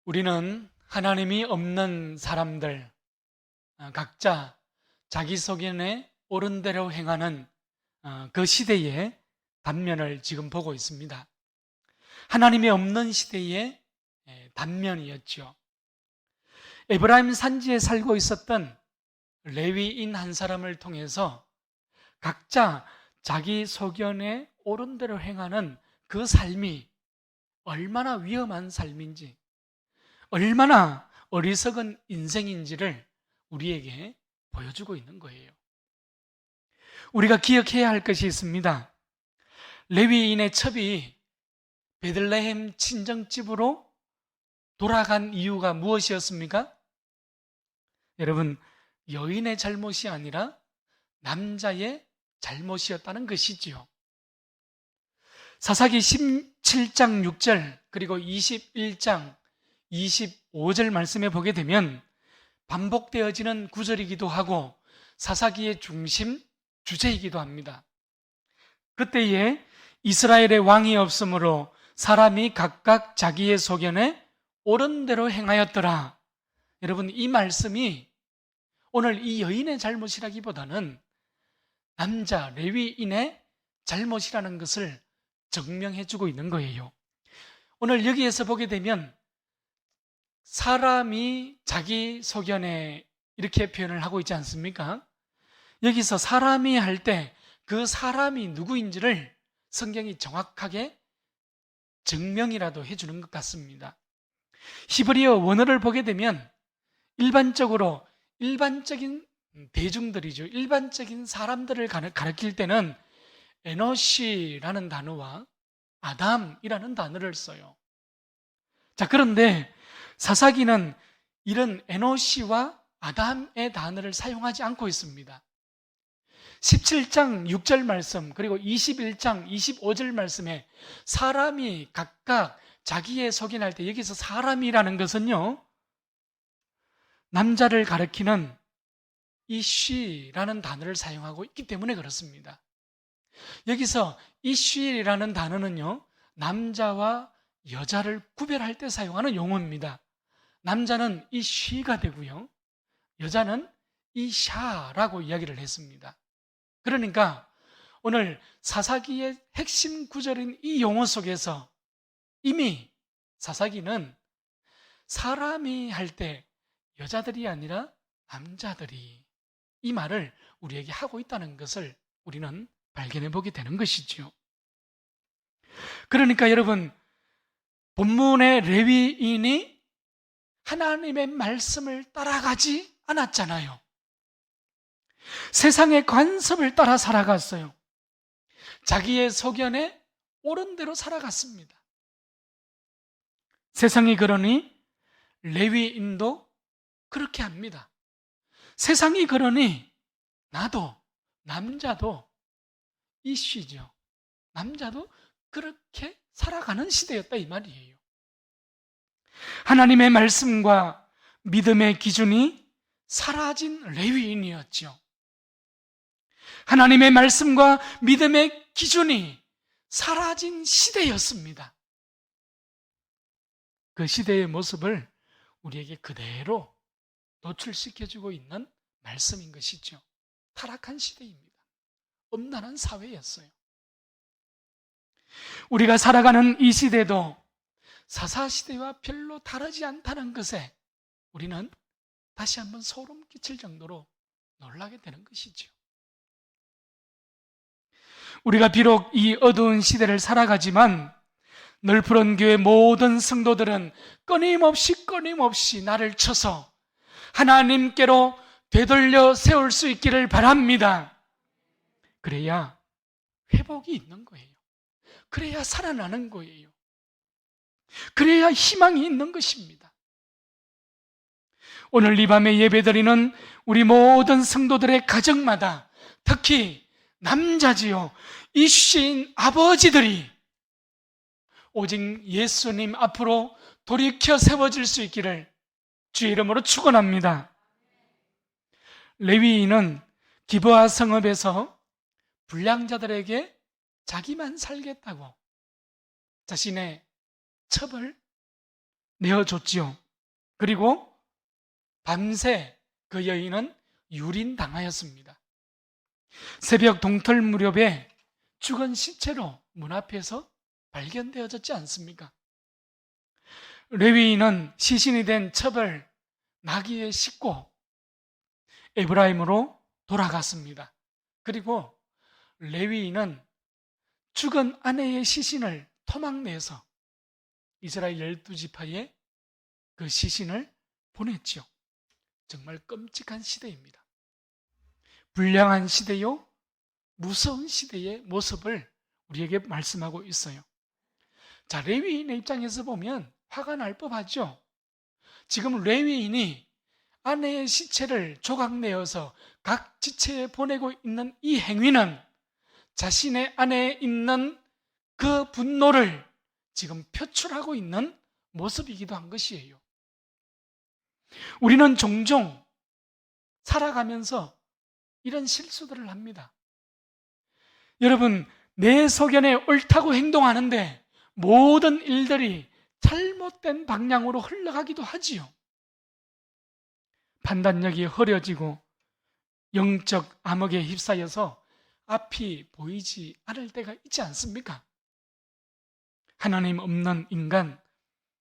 우리는 하나님이 없는 사람들, 각자 자기 소견에 옳은 대로 행하는 그 시대의 단면을 지금 보고 있습니다. 하나님이 없는 시대의 단면이었죠. 에브라임 산지에 살고 있었던 레위인 한 사람을 통해서 각자 자기 소견에 옳은 대로 행하는 그 삶이 얼마나 위험한 삶인지, 얼마나 어리석은 인생인지를 우리에게 보여주고 있는 거예요. 우리가 기억해야 할 것이 있습니다. 레위인의 첩이 베들레헴 친정집으로 돌아간 이유가 무엇이었습니까? 여러분, 여인의 잘못이 아니라 남자의 잘못이었다는 것이지요. 사사기 17장 6절 그리고 21장 25절 말씀에 보게 되면 반복되어지는 구절이기도 하고 사사기의 중심 주제이기도 합니다. 그때에 이스라엘의 왕이 없으므로 사람이 각각 자기의 소견에 옳은 대로 행하였더라. 여러분, 이 말씀이 오늘 이 여인의 잘못이라기보다는 남자 레위인의 잘못이라는 것을 증명해주고 있는 거예요. 오늘 여기에서 보게 되면 사람이 자기 소견에 이렇게 표현을 하고 있지 않습니까? 여기서 사람이 할 때 그 사람이 누구인지를 성경이 정확하게 증명이라도 해주는 것 같습니다. 히브리어 원어를 보게 되면 일반적인 대중들이죠. 일반적인 사람들을 가리킬 때는 에노시라는 단어와 아담이라는 단어를 써요. 자, 그런데 사사기는 이런 에노시와 아담의 단어를 사용하지 않고 있습니다. 17장 6절 말씀 그리고 21장 25절 말씀에 사람이 각각 자기의 소견할 때 여기서 사람이라는 것은요, 남자를 가리키는 이 she라는 단어를 사용하고 있기 때문에 그렇습니다. 여기서 이 she라는 단어는요, 남자와 여자를 구별할 때 사용하는 용어입니다. 남자는 이 she가 되고요, 여자는 이 샤라고 이야기를 했습니다. 그러니까 오늘 사사기의 핵심 구절인 이 용어 속에서 이미 사사기는 사람이 할 때 여자들이 아니라 남자들이 이 말을 우리에게 하고 있다는 것을 우리는 발견해 보게 되는 것이지요. 그러니까 여러분, 본문의 레위인이 하나님의 말씀을 따라가지 않았잖아요. 세상의 관습을 따라 살아갔어요. 자기의 소견에 옳은 대로 살아갔습니다. 세상이 그러니 레위인도 그렇게 합니다. 세상이 그러니 나도, 남자도 이슈죠. 남자도 그렇게 살아가는 시대였다 이 말이에요. 하나님의 말씀과 믿음의 기준이 사라진 레위인이었죠. 하나님의 말씀과 믿음의 기준이 사라진 시대였습니다. 그 시대의 모습을 우리에게 그대로 노출시켜주고 있는 말씀인 것이죠. 타락한 시대입니다. 엄난한 사회였어요. 우리가 살아가는 이 시대도 사사시대와 별로 다르지 않다는 것에 우리는 다시 한번 소름 끼칠 정도로 놀라게 되는 것이죠. 우리가 비록 이 어두운 시대를 살아가지만 널푸른 교회 모든 성도들은 끊임없이 나를 쳐서 하나님께로 되돌려 세울 수 있기를 바랍니다. 그래야 회복이 있는 거예요. 그래야 살아나는 거예요. 그래야 희망이 있는 것입니다. 오늘 이 밤에 예배드리는 우리 모든 성도들의 가정마다 특히 남자지요, 이신 아버지들이 오직 예수님 앞으로 돌이켜 세워질 수 있기를 주의 이름으로 축원합니다. 레위인은 기브아 성읍에서 불량자들에게 자기만 살겠다고 자신의 첩을 내어줬지요. 그리고 밤새 그 여인은 유린당하였습니다. 새벽 동털 무렵에 죽은 시체로 문 앞에서 발견되어졌지 않습니까? 레위인은 시신이 된 첩을 나귀에 싣고 에브라임으로 돌아갔습니다. 그리고 레위인은 죽은 아내의 시신을 토막내서 이스라엘 12지파에 그 시신을 보냈지요. 정말 끔찍한 시대입니다. 불량한 시대요, 무서운 시대의 모습을 우리에게 말씀하고 있어요. 자, 레위인의 입장에서 보면 화가 날 법하죠. 지금 레위인이 아내의 시체를 조각내어서 각 지체에 보내고 있는 이 행위는 자신의 안에 있는 그 분노를 지금 표출하고 있는 모습이기도 한 것이에요. 우리는 종종 살아가면서 이런 실수들을 합니다. 여러분, 내 소견에 옳다고 행동하는데 모든 일들이 잘못된 방향으로 흘러가기도 하지요. 판단력이 흐려지고 영적 암흑에 휩싸여서 앞이 보이지 않을 때가 있지 않습니까? 하나님 없는 인간,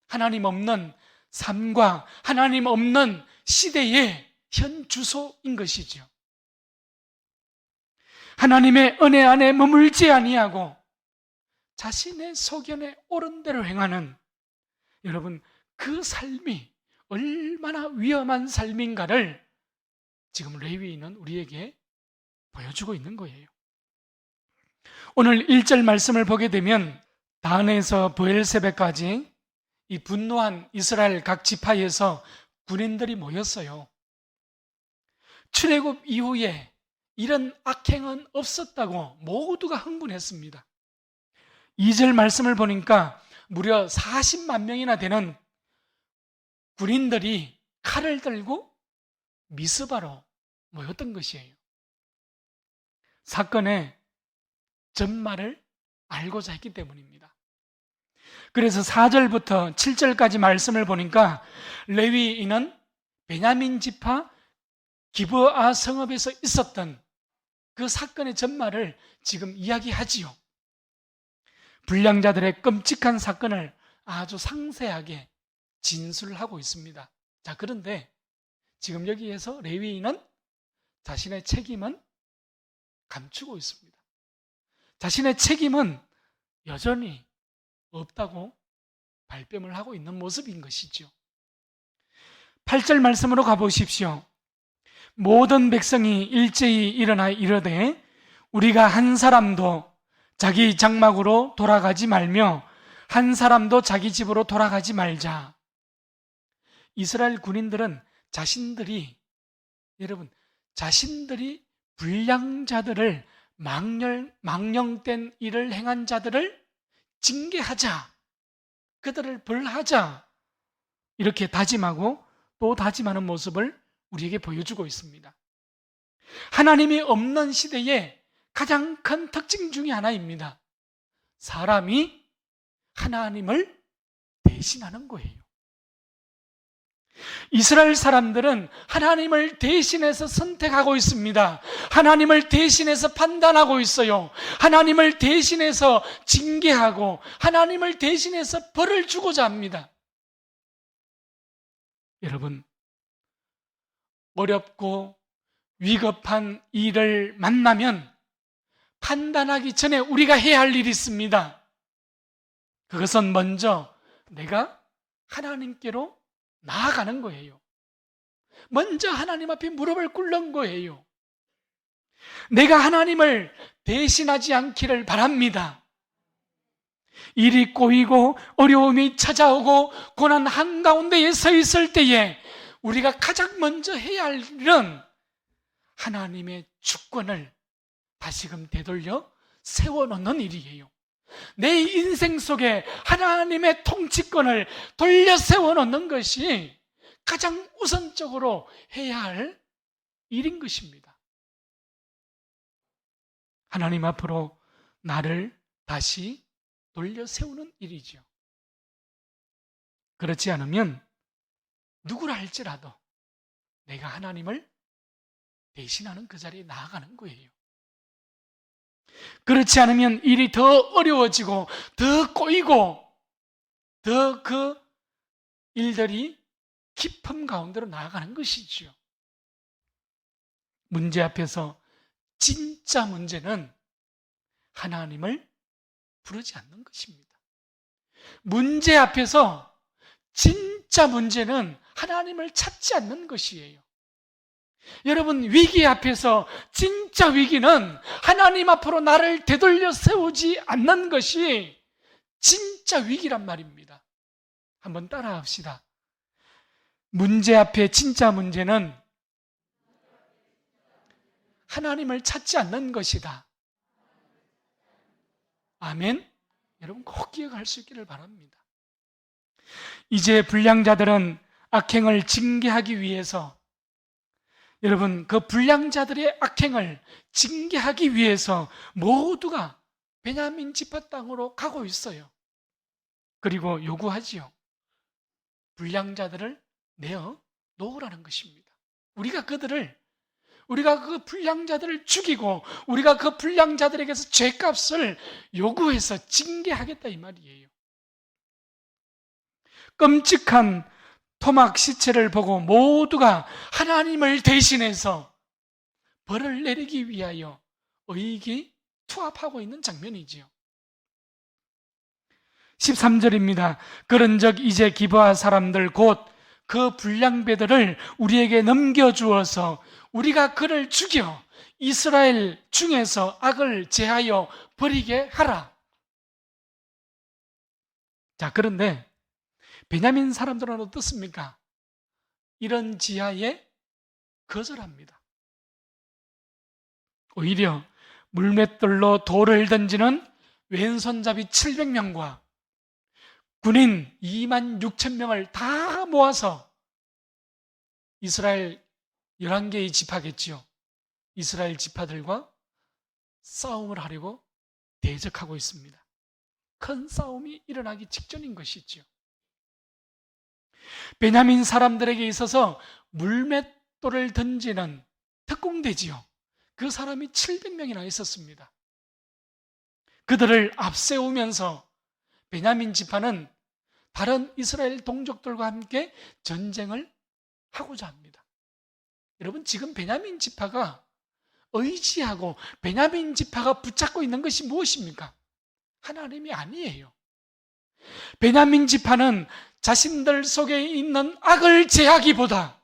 하나님 없는 삶과 하나님 없는 시대의 현 주소인 것이죠. 하나님의 은혜 안에 머물지 아니하고 자신의 소견에 옳은 대로 행하는, 여러분, 그 삶이 얼마나 위험한 삶인가를 지금 레위인은 우리에게 보여주고 있는 거예요. 오늘 1절 말씀을 보게 되면 단에서 브엘세베까지 이 분노한 이스라엘 각 지파에서 군인들이 모였어요. 출애굽 이후에 이런 악행은 없었다고 모두가 흥분했습니다. 2절 말씀을 보니까 무려 40만 명이나 되는 군인들이 칼을 들고 미스바로 모였던 것이에요. 사건의 전말을 알고자 했기 때문입니다. 그래서 4절부터 7절까지 말씀을 보니까 레위인은 베냐민 지파 기브아 성읍에서 있었던 그 사건의 전말을 지금 이야기하지요. 불량자들의 끔찍한 사건을 아주 상세하게 진술하고 있습니다. 자, 그런데 지금 여기에서 레위인은 자신의 책임은 감추고 있습니다. 자신의 책임은 여전히 없다고 발뺌을 하고 있는 모습인 것이죠. 8절 말씀으로 가보십시오. 모든 백성이 일제히 일어나 이르되 우리가 한 사람도 자기 장막으로 돌아가지 말며 한 사람도 자기 집으로 돌아가지 말자. 이스라엘 군인들은 자신들이 불량자들을 망령된 일을 행한 자들을 징계하자, 그들을 벌하자, 이렇게 다짐하고 또 다짐하는 모습을 우리에게 보여주고 있습니다. 하나님이 없는 시대에 가장 큰 특징 중에 하나입니다. 사람이 하나님을 대신하는 거예요. 이스라엘 사람들은 하나님을 대신해서 선택하고 있습니다. 하나님을 대신해서 판단하고 있어요. 하나님을 대신해서 징계하고 하나님을 대신해서 벌을 주고자 합니다. 여러분, 어렵고 위급한 일을 만나면 판단하기 전에 우리가 해야 할 일이 있습니다. 그것은 먼저 내가 하나님께로 나아가는 거예요. 먼저 하나님 앞에 무릎을 꿇는 거예요. 내가 하나님을 대신하지 않기를 바랍니다. 일이 꼬이고 어려움이 찾아오고 고난 한가운데에 서 있을 때에 우리가 가장 먼저 해야 할 일은 하나님의 주권을 다시금 되돌려 세워놓는 일이에요. 내 인생 속에 하나님의 통치권을 돌려 세워놓는 것이 가장 우선적으로 해야 할 일인 것입니다. 하나님 앞으로 나를 다시 돌려 세우는 일이죠. 그렇지 않으면 누구라 할지라도 내가 하나님을 대신하는 그 자리에 나아가는 거예요. 그렇지 않으면 일이 더 어려워지고 더 꼬이고 더 그 일들이 깊음 가운데로 나아가는 것이지요. 문제 앞에서 진짜 문제는 하나님을 부르지 않는 것입니다. 문제 앞에서 진짜 문제는 하나님을 찾지 않는 것이에요. 여러분, 위기 앞에서 진짜 위기는 하나님 앞으로 나를 되돌려 세우지 않는 것이 진짜 위기란 말입니다. 한번 따라 합시다. 문제 앞에 진짜 문제는 하나님을 찾지 않는 것이다. 아멘? 여러분 꼭 기억할 수 있기를 바랍니다. 이제 불량자들은 악행을 징계하기 위해서, 여러분 그 불량자들의 악행을 징계하기 위해서 모두가 베냐민 지파 땅으로 가고 있어요. 그리고 요구하지요. 불량자들을 내어 놓으라는 것입니다. 우리가 그 불량자들을 죽이고 우리가 그 불량자들에게서 죄값을 요구해서 징계하겠다 이 말이에요. 끔찍한 토막 시체를 보고 모두가 하나님을 대신해서 벌을 내리기 위하여 의기투합하고 있는 장면이지요. 13절입니다. 그런즉 이제 기브아 사람들 곧 그 불량배들을 우리에게 넘겨주어서 우리가 그를 죽여 이스라엘 중에서 악을 제하여 버리게 하라. 자, 그런데 베냐민 사람들은 어떻습니까? 이런 지하에 거절합니다. 오히려 물맷돌로 돌을 던지는 왼손잡이 700명과 군인 2만 6천 명을 다 모아서 이스라엘 11개의 지파겠지요. 이스라엘 지파들과 싸움을 하려고 대적하고 있습니다. 큰 싸움이 일어나기 직전인 것이지요. 베냐민 사람들에게 있어서 물맷돌을 던지는 특공대지요. 그 사람이 700명이나 있었습니다. 그들을 앞세우면서 베냐민 지파는 다른 이스라엘 동족들과 함께 전쟁을 하고자 합니다. 여러분, 지금 베냐민 지파가 의지하고 베냐민 지파가 붙잡고 있는 것이 무엇입니까? 하나님이 아니에요. 베냐민 지파는 자신들 속에 있는 악을 제하기보다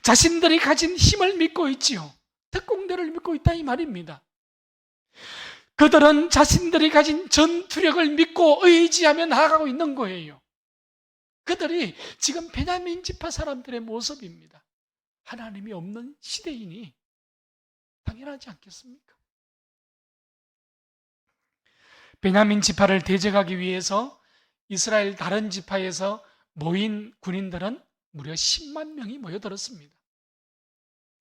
자신들이 가진 힘을 믿고 있지요. 특공대를 믿고 있다 이 말입니다. 그들은 자신들이 가진 전투력을 믿고 의지하며 나아가고 있는 거예요. 그들이 지금 베냐민 지파 사람들의 모습입니다. 하나님이 없는 시대이니 당연하지 않겠습니까? 베냐민 지파를 대적하기 위해서 이스라엘 다른 지파에서 모인 군인들은 무려 10만 명이 모여들었습니다.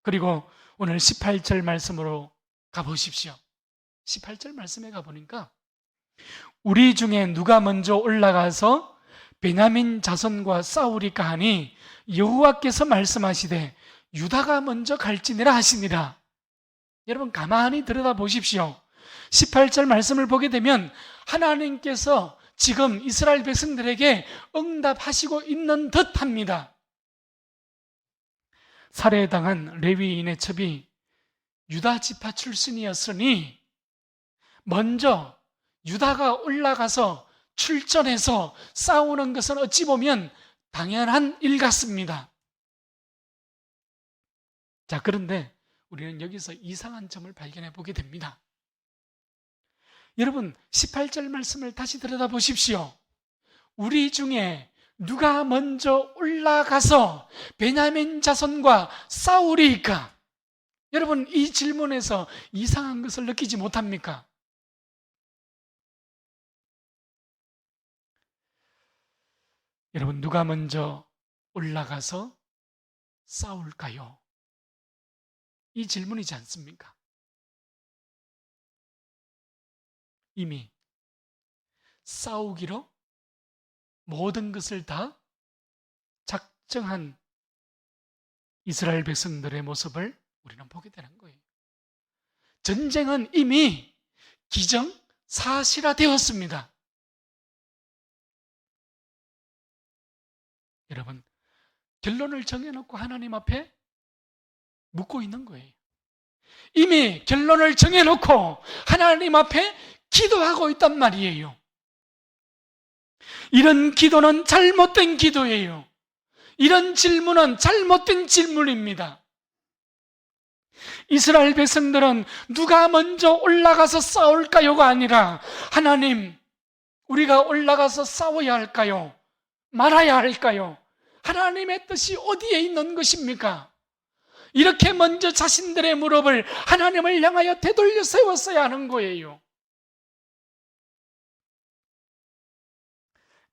그리고 오늘 18절 말씀으로 가보십시오. 18절 말씀에 가보니까 우리 중에 누가 먼저 올라가서 베냐민 자손과 싸우리까 하니 여호와께서 말씀하시되 유다가 먼저 갈지니라 하시니라. 여러분 가만히 들여다보십시오. 18절 말씀을 보게 되면 하나님께서 지금 이스라엘 백성들에게 응답하시고 있는 듯합니다. 살해당한 레위인의 첩이 유다 지파 출신이었으니 먼저 유다가 올라가서 출전해서 싸우는 것은 어찌 보면 당연한 일 같습니다. 자, 그런데 우리는 여기서 이상한 점을 발견해 보게 됩니다. 여러분 18절 말씀을 다시 들여다보십시오. 우리 중에 누가 먼저 올라가서 베냐민 자손과 싸우리까? 여러분 이 질문에서 이상한 것을 느끼지 못합니까? 여러분 누가 먼저 올라가서 싸울까요? 이 질문이지 않습니까? 이미 싸우기로 모든 것을 다 작정한 이스라엘 백성들의 모습을 우리는 보게 되는 거예요. 전쟁은 이미 기정사실화되었습니다. 여러분, 결론을 정해놓고 하나님 앞에 묻고 있는 거예요. 이미 결론을 정해놓고 하나님 앞에 기도하고 있단 말이에요. 이런 기도는 잘못된 기도예요. 이런 질문은 잘못된 질문입니다. 이스라엘 백성들은 누가 먼저 올라가서 싸울까요가 아니라 하나님, 우리가 올라가서 싸워야 할까요? 말아야 할까요? 하나님의 뜻이 어디에 있는 것입니까? 이렇게 먼저 자신들의 무릎을 하나님을 향하여 되돌려 세웠어야 하는 거예요.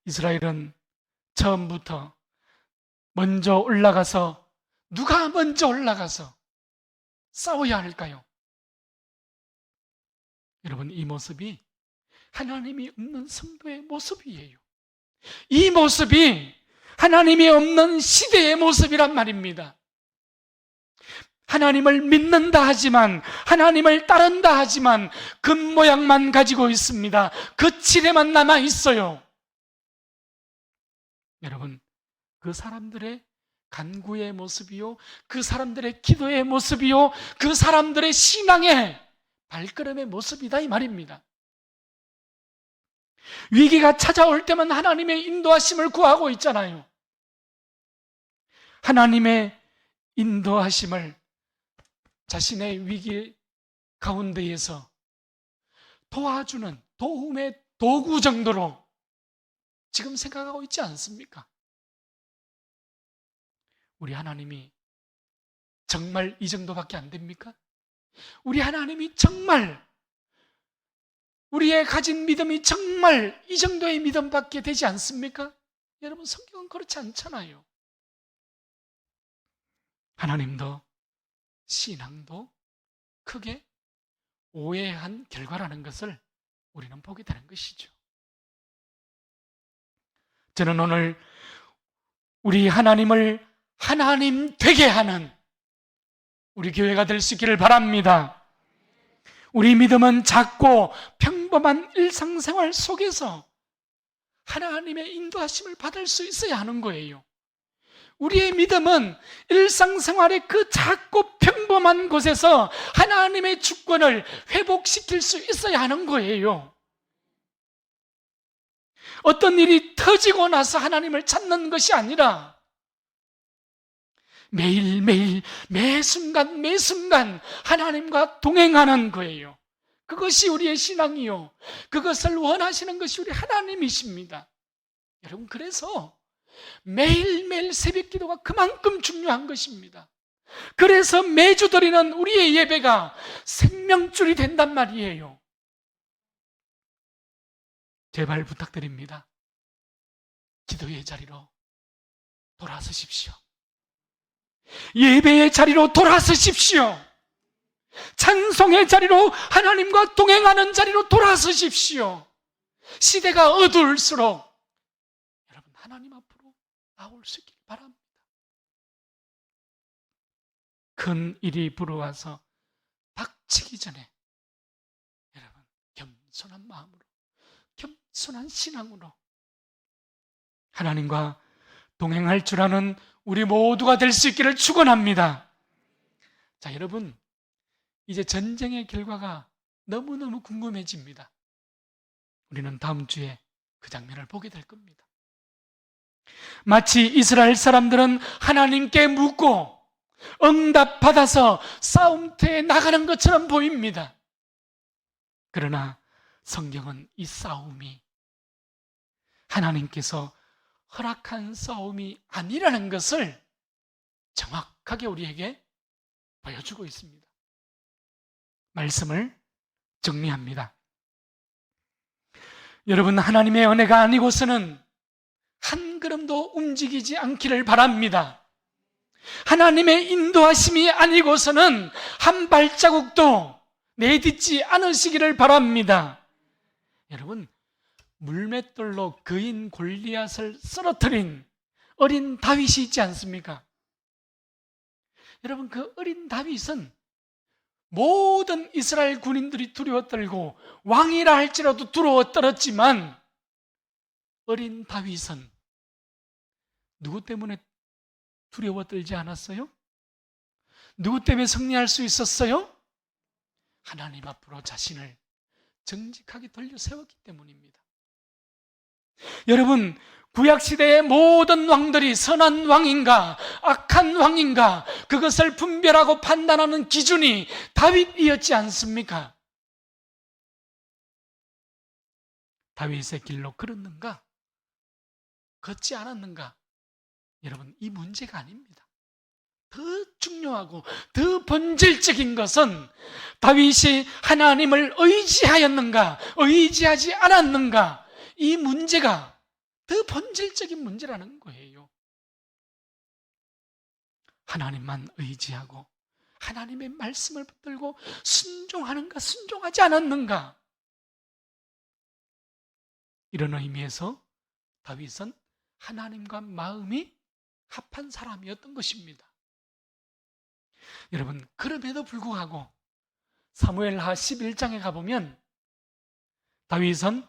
이스라엘은 처음부터 먼저 올라가서, 누가 먼저 올라가서 싸워야 할까요? 여러분, 이 모습이 하나님이 없는 성도의 모습이에요. 이 모습이 하나님이 없는 시대의 모습이란 말입니다. 하나님을 믿는다 하지만, 하나님을 따른다 하지만 겉모양만 가지고 있습니다. 거칠에만 남아 있어요. 여러분, 그 사람들의 간구의 모습이요, 그 사람들의 기도의 모습이요, 그 사람들의 신앙의 발걸음의 모습이다 이 말입니다. 위기가 찾아올 때만 하나님의 인도하심을 구하고 있잖아요. 하나님의 인도하심을 자신의 위기 가운데에서 도와주는 도움의 도구 정도로 지금 생각하고 있지 않습니까? 우리 하나님이 정말 이 정도밖에 안 됩니까? 우리 하나님이 정말, 우리의 가진 믿음이 정말 이 정도의 믿음밖에 되지 않습니까? 여러분, 성경은 그렇지 않잖아요. 하나님도 신앙도 크게 오해한 결과라는 것을 우리는 보게 되는 것이죠. 저는 오늘 우리 하나님을 하나님 되게 하는 우리 교회가 될 수 있기를 바랍니다. 우리 믿음은 작고 평범한 일상생활 속에서 하나님의 인도하심을 받을 수 있어야 하는 거예요. 우리의 믿음은 일상생활의 그 작고 평범한 곳에서 하나님의 주권을 회복시킬 수 있어야 하는 거예요. 어떤 일이 터지고 나서 하나님을 찾는 것이 아니라 매일매일 매순간 매순간 하나님과 동행하는 거예요. 그것이 우리의 신앙이요, 그것을 원하시는 것이 우리 하나님이십니다. 여러분, 그래서 매일매일 새벽 기도가 그만큼 중요한 것입니다. 그래서 매주 드리는 우리의 예배가 생명줄이 된단 말이에요. 제발 부탁드립니다. 기도의 자리로 돌아서십시오. 예배의 자리로 돌아서십시오. 찬송의 자리로, 하나님과 동행하는 자리로 돌아서십시오. 시대가 어두울수록 여러분, 하나님 앞으로 나올 수 있길 바랍니다. 큰 일이 불어와서 닥치기 전에 여러분, 겸손한 마음으로, 겸손한 신앙으로 하나님과 동행할 줄 아는 우리 모두가 될 수 있기를 축원합니다. 자, 여러분, 이제 전쟁의 결과가 너무너무 궁금해집니다. 우리는 다음 주에 그 장면을 보게 될 겁니다. 마치 이스라엘 사람들은 하나님께 묻고 응답받아서 싸움터에 나가는 것처럼 보입니다. 그러나 성경은 이 싸움이 하나님께서 허락한 싸움이 아니라는 것을 정확하게 우리에게 보여주고 있습니다. 말씀을 정리합니다. 여러분, 하나님의 은혜가 아니고서는 한 걸음도 움직이지 않기를 바랍니다. 하나님의 인도하심이 아니고서는 한 발자국도 내딛지 않으시기를 바랍니다. 여러분, 물맷돌로 그인 골리앗을 쓰러뜨린 어린 다윗이 있지 않습니까? 여러분, 그 어린 다윗은 모든 이스라엘 군인들이 두려워 떨고 왕이라 할지라도 두려워 떨었지만, 어린 다윗은 누구 때문에 두려워 떨지 않았어요? 누구 때문에 승리할 수 있었어요? 하나님 앞으로 자신을 정직하게 돌려 세웠기 때문입니다. 여러분, 구약시대의 모든 왕들이 선한 왕인가 악한 왕인가 그것을 분별하고 판단하는 기준이 다윗이었지 않습니까? 다윗의 길로 걸었는가? 걷지 않았는가? 여러분, 이 문제가 아닙니다. 더 중요하고 더 본질적인 것은 다윗이 하나님을 의지하였는가 의지하지 않았는가, 이 문제가 더 본질적인 문제라는 거예요. 하나님만 의지하고 하나님의 말씀을 붙들고 순종하는가 순종하지 않았는가, 이런 의미에서 다윗은 하나님과 마음이 합한 사람이었던 것입니다. 여러분, 그럼에도 불구하고 사무엘하 11장에 가보면 다윗은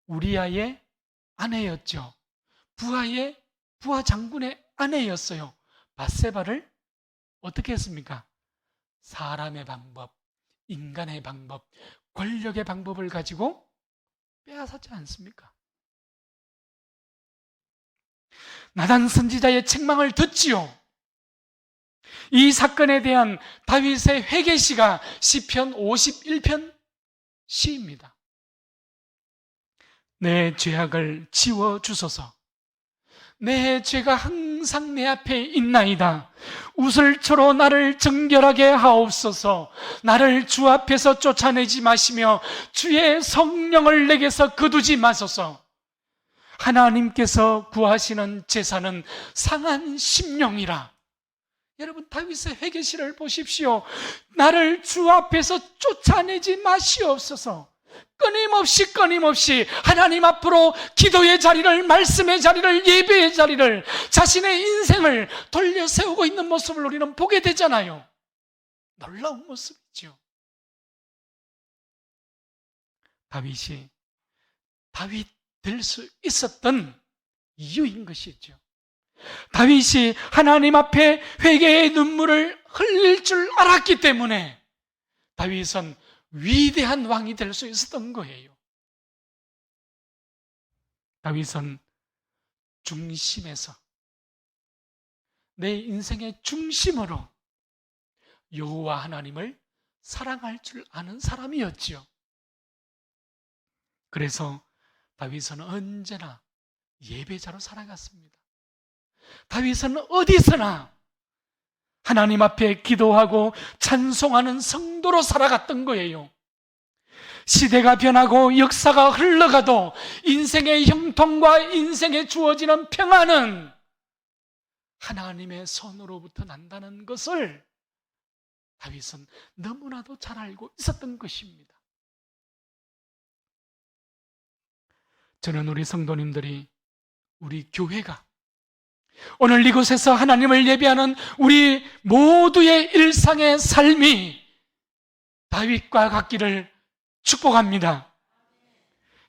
우리아의 아내였죠. 부하 장군의 아내였어요. 밧세바를 어떻게 했습니까? 사람의 방법, 인간의 방법, 권력의 방법을 가지고 빼앗았지 않습니까? 나단 선지자의 책망을 듣지요. 이 사건에 대한 다윗의 회개시가 시편 51편 시입니다. 내 죄악을 지워주소서. 내 죄가 항상 내 앞에 있나이다. 우슬초로 나를 정결하게 하옵소서. 나를 주 앞에서 쫓아내지 마시며 주의 성령을 내게서 거두지 마소서. 하나님께서 구하시는 제사는 상한 심령이라. 여러분, 다윗의 회개시를 보십시오. 나를 주 앞에서 쫓아내지 마시옵소서. 끊임없이 하나님 앞으로 기도의 자리를, 말씀의 자리를, 예배의 자리를, 자신의 인생을 돌려 세우고 있는 모습을 우리는 보게 되잖아요. 놀라운 모습이죠. 다윗이 다윗 될 수 있었던 이유인 것이죠. 다윗이 하나님 앞에 회개의 눈물을 흘릴 줄 알았기 때문에 다윗은 위대한 왕이 될 수 있었던 거예요. 다윗은 중심에서, 내 인생의 중심으로 여호와 하나님을 사랑할 줄 아는 사람이었지요. 그래서 다윗은 언제나 예배자로 살아갔습니다. 다윗은 어디서나 하나님 앞에 기도하고 찬송하는 성도로 살아갔던 거예요. 시대가 변하고 역사가 흘러가도 인생의 형통과 인생에 주어지는 평안은 하나님의 손으로부터 난다는 것을 다윗은 너무나도 잘 알고 있었던 것입니다. 저는 우리 성도님들이, 우리 교회가 오늘 이곳에서 하나님을 예배하는 우리 모두의 일상의 삶이 다윗과 같기를 축복합니다.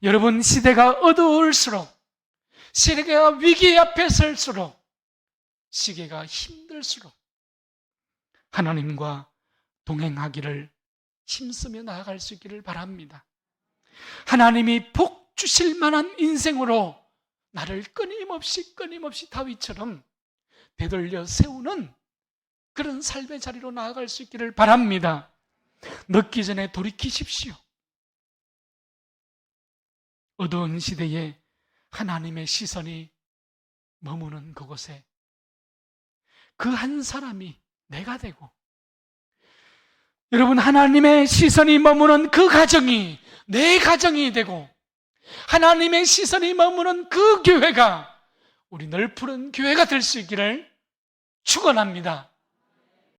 여러분, 시대가 어두울수록, 시대가 위기 앞에 설수록, 시대가 힘들수록 하나님과 동행하기를 힘쓰며 나아갈 수 있기를 바랍니다. 하나님이 복 주실 만한 인생으로 나를 끊임없이 다윗처럼 되돌려 세우는 그런 삶의 자리로 나아갈 수 있기를 바랍니다. 늦기 전에 돌이키십시오. 어두운 시대에 하나님의 시선이 머무는 그곳에 그 한 사람이 내가 되고, 여러분, 하나님의 시선이 머무는 그 가정이 내 가정이 되고, 하나님의 시선이 머무는 그 교회가 우리 널푸른 교회가 될 수 있기를 축원합니다.